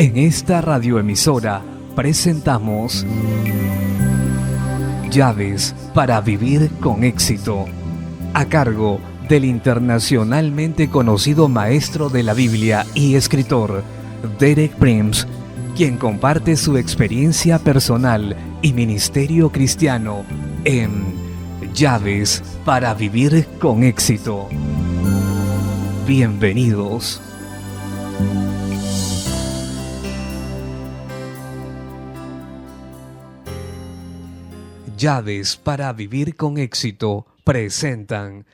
En esta radioemisora presentamos Llaves para vivir con éxito, a cargo del internacionalmente conocido maestro de la Biblia y escritor Derek Prince, quien comparte su experiencia personal y ministerio cristiano en Llaves para vivir con éxito. Bienvenidos. Llaves para vivir con éxito presentan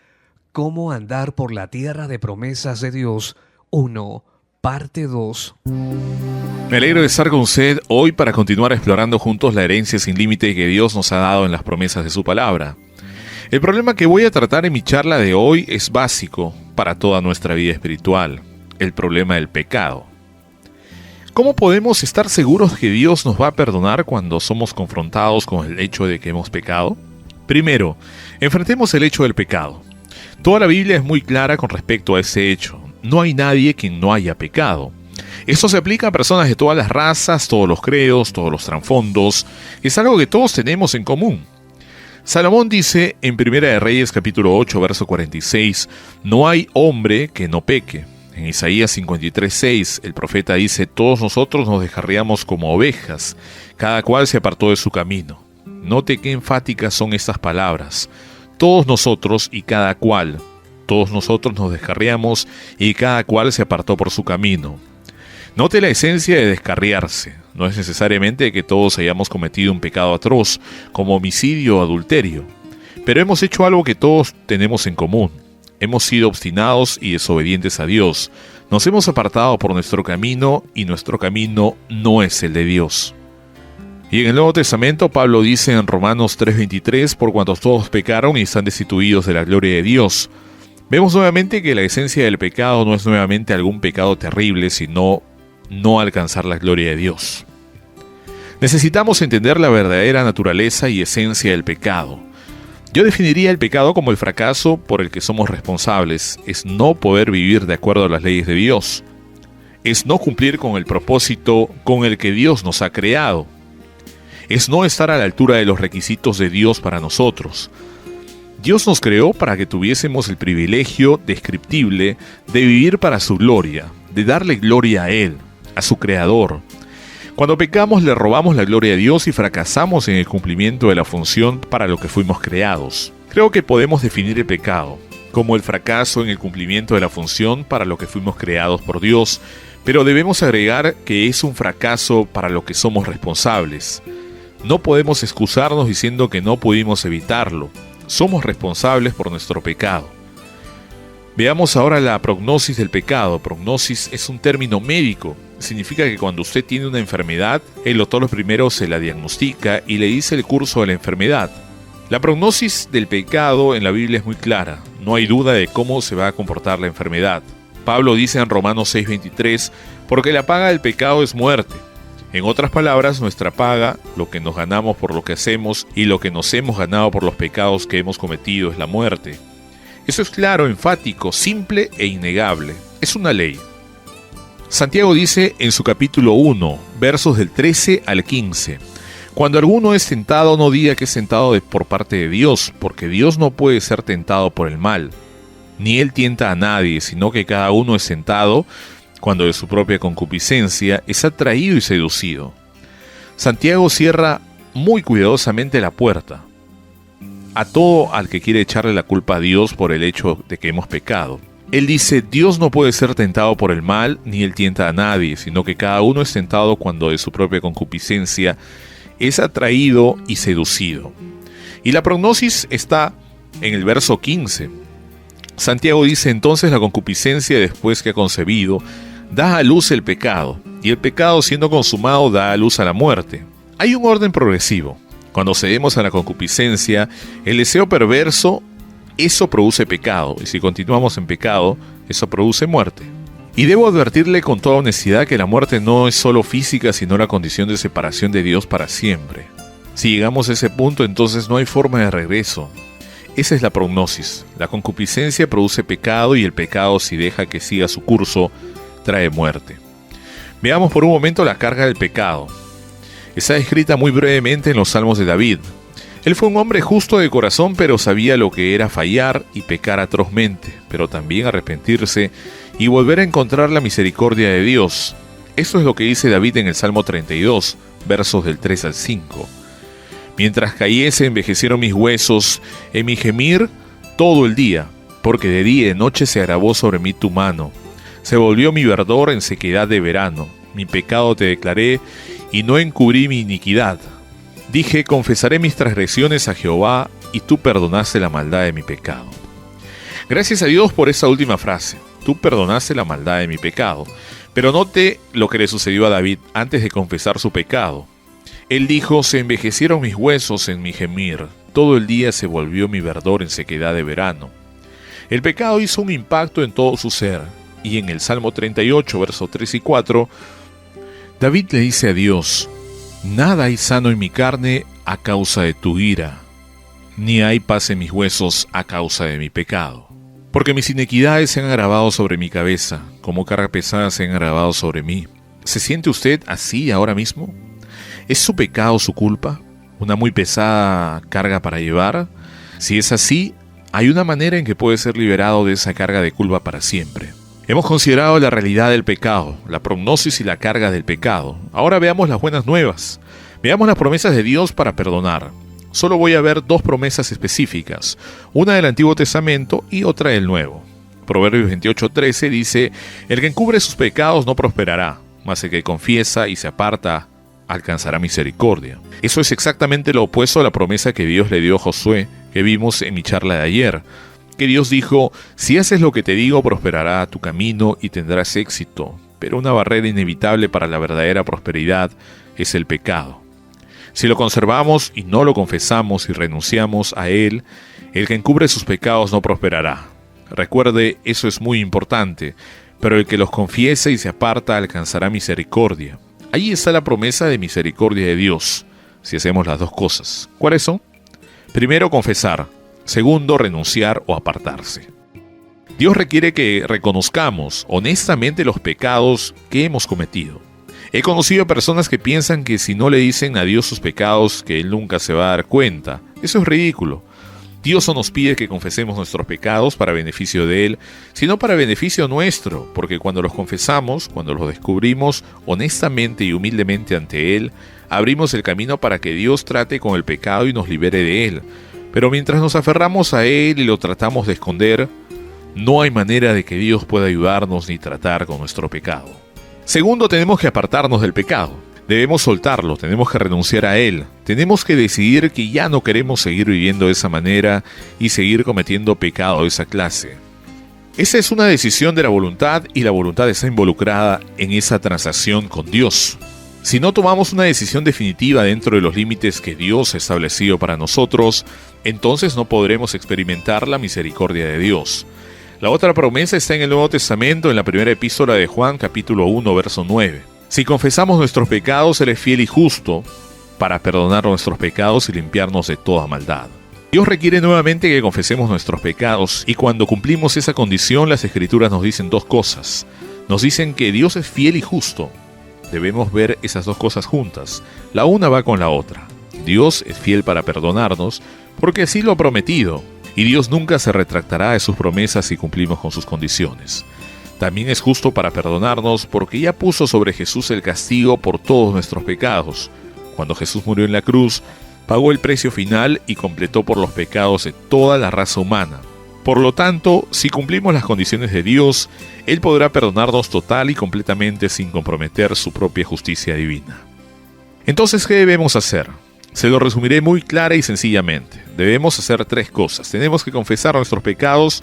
Cómo andar por la tierra de promesas de Dios 1, parte 2. Me alegro de estar con usted hoy para continuar explorando juntos la herencia sin límite que Dios nos ha dado en las promesas de su palabra. El problema que voy a tratar en mi charla de hoy es básico para toda nuestra vida espiritual, el problema del pecado. ¿Cómo podemos estar seguros que Dios nos va a perdonar cuando somos confrontados con el hecho de que hemos pecado? Primero, enfrentemos el hecho del pecado. Toda la Biblia es muy clara con respecto a ese hecho. No hay nadie quien no haya pecado. Esto se aplica a personas de todas las razas, todos los credos, todos los trasfondos. Es algo que todos tenemos en común. Salomón dice en Primera de Reyes capítulo 8, verso 46, no hay hombre que no peque. En Isaías 53:6, el profeta dice, todos nosotros nos descarriamos como ovejas, cada cual se apartó de su camino. Note qué enfáticas son estas palabras. Todos nosotros y cada cual. Todos nosotros nos descarriamos y cada cual se apartó por su camino. Note la esencia de descarriarse. No es necesariamente que todos hayamos cometido un pecado atroz, como homicidio o adulterio, pero hemos hecho algo que todos tenemos en común. Hemos sido obstinados y desobedientes a Dios. Nos hemos apartado por nuestro camino y nuestro camino no es el de Dios. Y en el Nuevo Testamento Pablo dice en Romanos 3:23, por cuanto todos pecaron y están destituidos de la gloria de Dios. Vemos nuevamente que la esencia del pecado no es nuevamente algún pecado terrible, sino no alcanzar la gloria de Dios. Necesitamos entender la verdadera naturaleza y esencia del pecado. Yo definiría el pecado como el fracaso por el que somos responsables. Es no poder vivir de acuerdo a las leyes de Dios. Es no cumplir con el propósito con el que Dios nos ha creado. Es no estar a la altura de los requisitos de Dios para nosotros. Dios nos creó para que tuviésemos el privilegio descriptible de vivir para su gloria, de darle gloria a Él, a su Creador. Cuando pecamos le robamos la gloria a Dios y fracasamos en el cumplimiento de la función para lo que fuimos creados. Creo que podemos definir el pecado como el fracaso en el cumplimiento de la función para lo que fuimos creados por Dios, pero debemos agregar que es un fracaso para lo que somos responsables. No podemos excusarnos diciendo que no pudimos evitarlo. Somos responsables por nuestro pecado. Veamos ahora la prognosis del pecado. Prognosis es un término médico. Significa que cuando usted tiene una enfermedad, el doctor primero se la diagnostica y le dice el curso de la enfermedad. La prognosis del pecado en la Biblia es muy clara. No hay duda de cómo se va a comportar la enfermedad. Pablo dice en Romanos 6:23, porque la paga del pecado es muerte. En otras palabras, nuestra paga, lo que nos ganamos por lo que hacemos y lo que nos hemos ganado por los pecados que hemos cometido es la muerte. Eso es claro, enfático, simple e innegable. Es una ley. Santiago dice en su capítulo 1, versos del 13 al 15, cuando alguno es tentado, no diga que es tentado por parte de Dios, porque Dios no puede ser tentado por el mal, ni Él tienta a nadie, sino que cada uno es tentado cuando de su propia concupiscencia es atraído y seducido. Santiago cierra muy cuidadosamente la puerta a todo al que quiere echarle la culpa a Dios por el hecho de que hemos pecado. Él dice, Dios no puede ser tentado por el mal, ni Él tienta a nadie, sino que cada uno es tentado cuando de su propia concupiscencia es atraído y seducido. Y la prognosis está en el verso 15. Santiago dice, entonces la concupiscencia después que ha concebido, da a luz el pecado, y el pecado siendo consumado da a luz a la muerte. Hay un orden progresivo. Cuando cedemos a la concupiscencia, el deseo perverso, eso produce pecado, y si continuamos en pecado, eso produce muerte. Y debo advertirle con toda honestidad que la muerte no es solo física, sino la condición de separación de Dios para siempre. Si llegamos a ese punto, entonces no hay forma de regreso. Esa es la prognosis. La concupiscencia produce pecado y el pecado, si deja que siga su curso, trae muerte. Veamos por un momento la carga del pecado. Está descrita muy brevemente en los Salmos de David. Él fue un hombre justo de corazón, pero sabía lo que era fallar y pecar atrozmente, pero también arrepentirse y volver a encontrar la misericordia de Dios. Eso es lo que dice David en el Salmo 32, versos del 3 al 5. Mientras cayese, envejecieron mis huesos en mi gemir todo el día, porque de día y de noche se agravó sobre mí tu mano. Se volvió mi verdor en sequedad de verano. Mi pecado te declaré y no encubrí mi iniquidad. Dije, confesaré mis transgresiones a Jehová, y tú perdonaste la maldad de mi pecado. Gracias a Dios por esa última frase. Tú perdonaste la maldad de mi pecado. Pero note lo que le sucedió a David antes de confesar su pecado. Él dijo, se envejecieron mis huesos en mi gemir. Todo el día se volvió mi verdor en sequedad de verano. El pecado hizo un impacto en todo su ser. Y en el Salmo 38, versos 3 y 4, David le dice a Dios, nada hay sano en mi carne a causa de tu ira, ni hay paz en mis huesos a causa de mi pecado. Porque mis iniquidades se han agravado sobre mi cabeza, como carga pesada se han agravado sobre mí. ¿Se siente usted así ahora mismo? ¿Es su pecado su culpa? ¿Una muy pesada carga para llevar? Si es así, hay una manera en que puede ser liberado de esa carga de culpa para siempre. Hemos considerado la realidad del pecado, la prognosis y la carga del pecado. Ahora veamos las buenas nuevas. Veamos las promesas de Dios para perdonar. Solo voy a ver dos promesas específicas, una del Antiguo Testamento y otra del Nuevo. Proverbios 28:13 dice, el que encubre sus pecados no prosperará, mas el que confiesa y se aparta alcanzará misericordia. Eso es exactamente lo opuesto a la promesa que Dios le dio a Josué, que vimos en mi charla de ayer. Que Dios dijo, si haces lo que te digo, prosperará tu camino y tendrás éxito. Pero una barrera inevitable para la verdadera prosperidad es el pecado. Si lo conservamos y no lo confesamos y renunciamos a él, el que encubre sus pecados no prosperará. Recuerde, eso es muy importante, pero el que los confiesa y se aparta alcanzará misericordia. Ahí está la promesa de misericordia de Dios, si hacemos las dos cosas. ¿Cuáles son? Primero, confesar. Segundo, renunciar o apartarse. Dios requiere que reconozcamos honestamente los pecados que hemos cometido. He conocido a personas que piensan que si no le dicen a Dios sus pecados, que Él nunca se va a dar cuenta. Eso es ridículo. Dios no nos pide que confesemos nuestros pecados para beneficio de Él, sino para beneficio nuestro, porque cuando los confesamos, cuando los descubrimos honestamente y humildemente ante Él, abrimos el camino para que Dios trate con el pecado y nos libere de él. Pero mientras nos aferramos a él y lo tratamos de esconder, no hay manera de que Dios pueda ayudarnos ni tratar con nuestro pecado. Segundo, tenemos que apartarnos del pecado. Debemos soltarlo, tenemos que renunciar a él. Tenemos que decidir que ya no queremos seguir viviendo de esa manera y seguir cometiendo pecado de esa clase. Esa es una decisión de la voluntad y la voluntad está involucrada en esa transacción con Dios. Si no tomamos una decisión definitiva dentro de los límites que Dios ha establecido para nosotros, entonces no podremos experimentar la misericordia de Dios. La otra promesa está en el Nuevo Testamento, en la primera epístola de Juan, capítulo 1, verso 9. Si confesamos nuestros pecados, Él es fiel y justo para perdonar nuestros pecados y limpiarnos de toda maldad. Dios requiere nuevamente que confesemos nuestros pecados y cuando cumplimos esa condición, las Escrituras nos dicen dos cosas. Nos dicen que Dios es fiel y justo. Debemos ver esas dos cosas juntas. La una va con la otra. Dios es fiel para perdonarnos porque así lo ha prometido. Y Dios nunca se retractará de sus promesas si cumplimos con sus condiciones. También es justo para perdonarnos porque ya puso sobre Jesús el castigo por todos nuestros pecados. Cuando Jesús murió en la cruz, pagó el precio final y completó por los pecados de toda la raza humana. Por lo tanto, si cumplimos las condiciones de Dios, Él podrá perdonarnos total y completamente sin comprometer su propia justicia divina. Entonces, ¿qué debemos hacer? Se lo resumiré muy clara y sencillamente. Debemos hacer tres cosas. Tenemos que confesar nuestros pecados,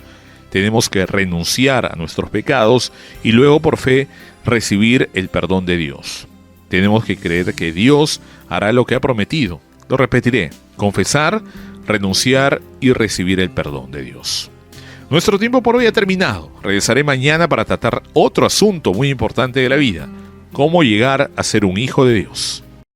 tenemos que renunciar a nuestros pecados y luego por fe recibir el perdón de Dios. Tenemos que creer que Dios hará lo que ha prometido. Lo repetiré. Confesar, renunciar y recibir el perdón de Dios. Nuestro tiempo por hoy ha terminado. Regresaré mañana para tratar otro asunto muy importante de la vida. Cómo llegar a ser un hijo de Dios.